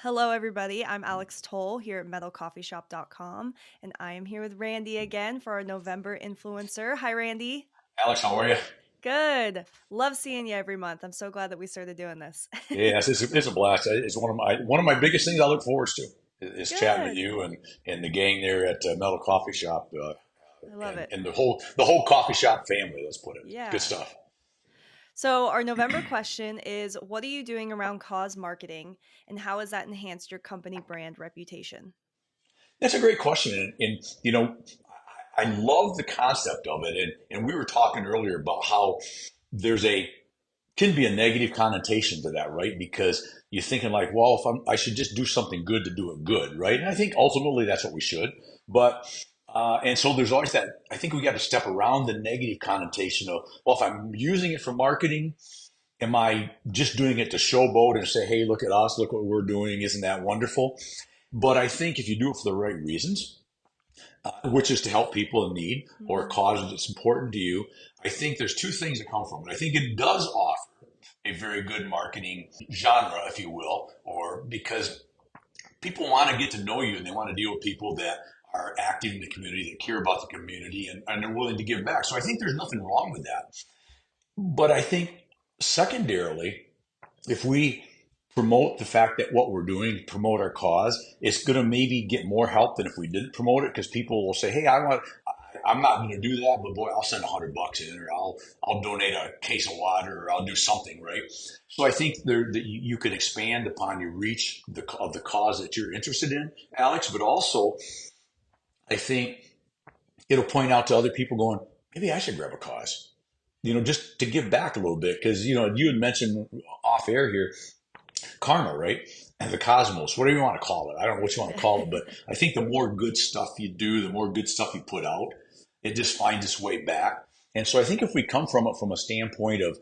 Hello, everybody. I'm Alex Toll here at metalcoffeeshop.com, and I am here with Randy again for our November influencer. Hi, Randy. Alex, how are you? Good. Love seeing you every month. I'm so glad that we started doing this. Yes, it's a blast. It's one of my biggest things I look forward to is chatting with Good. you and the gang there at Metal Coffee Shop I love it. and the whole coffee shop family. Let's put it. Good Yeah. stuff. So, our November question is, what are you doing around cause marketing, and how has that enhanced your company brand reputation? That's a great question, and I love the concept of it. And we were talking earlier about how there's a can be a negative connotation to that, right? Because you're thinking like, well, if I should just do something good to do it good, right? And I think ultimately that's what we should. But and so there's always that. I think we got to step around the negative connotation of, well, if I'm using it for marketing, am I just doing it to showboat and say, hey, look at us, look what we're doing, isn't that wonderful? But I think if you do it for the right reasons, which is to help people in need or a Hmm. cause that's important to you, I think there's two things that come from it. I think it does offer a very good marketing genre, if you will, or because people want to get to know you and they want to deal with people that are active in the community, that care about the community, and they're willing to give back. So I think there's nothing wrong with that. But I think secondarily, if we promote the fact that what we're doing, promote our cause, it's going to maybe get more help than if we didn't promote it because people will say, "Hey, I'm not going to do that, but boy, I'll send $100 in, or I'll donate a case of water, or I'll do something, right?" So I think that you can expand upon your reach of the cause that you're interested in, Alex. But also, I think it'll point out to other people going, maybe I should grab a cause, just to give back a little bit because you had mentioned off air here karma, right? And the cosmos, whatever you want to call it. I don't know what you want to call it, but I think the more good stuff you do, the more good stuff you put out, it just finds its way back. And so I think if we come from it from a standpoint of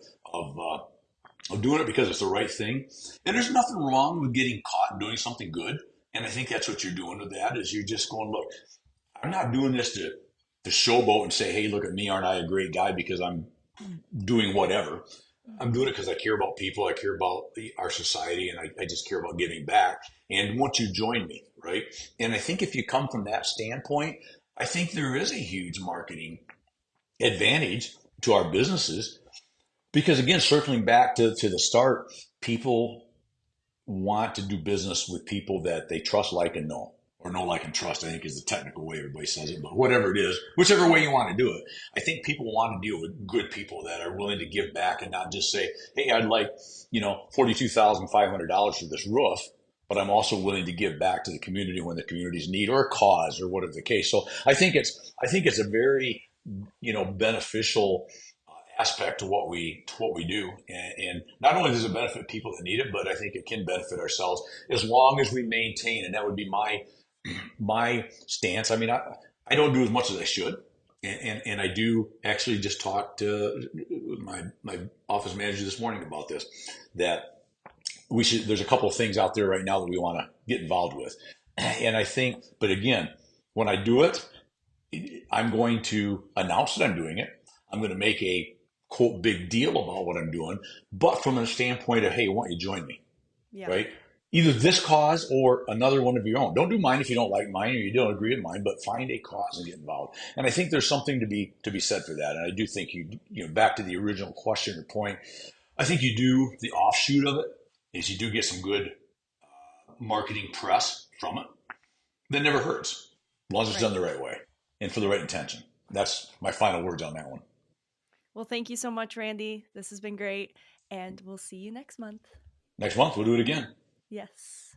doing it because it's the right thing, then there's nothing wrong with getting caught doing something good. And I think that's what you're doing with that is you're just going, look, I'm not doing this to showboat and say, hey, look at me, aren't I a great guy because I'm doing whatever. I'm doing Mhm. it because I care about people. I care about our society, and I just care about giving back. And once you join me, right? And I think if you come from that standpoint, I think there is a huge marketing advantage to our businesses because, again, circling back to the start, people want to do business with people that they trust, like, and know. Or know, like, and trust, I think is the technical way everybody says it, but whatever it is, whichever way Yeah. you want to do it, I think people want to deal with good people that are willing to give back and not just say, hey, I'd like, $42,500 for this roof, but I'm also willing to give back to the community when the community's need or a cause or whatever the case. So I think it's a very, beneficial aspect to what we do, and not only does it benefit people that need it, but I think it can benefit ourselves as long as we maintain. And that would be my stance. I mean, I don't do as much as I should, and I do actually just talk to my office manager this morning about this. That we should. There's a couple of things out there right now that we want to get involved with, and I think. But again, when I do it, I'm going to announce that I'm doing it. I'm going to make a quote big deal about what I'm doing, but from a standpoint of, hey, why don't you join me, Yeah. right? Either this cause or another one of your own. Don't do mine if you don't like mine or you don't agree with mine, but find a cause and get involved. And I think there's something to be said for that. And I do think back to the original question or point. I think you do the offshoot of it is you do get some good marketing press from it. That never hurts as long as it's done Right. the right way and for the right intention. That's my final words on that one. Well, thank you so much, Randy. This has been great, and we'll see you next month. Next month, we'll do it again. Yes.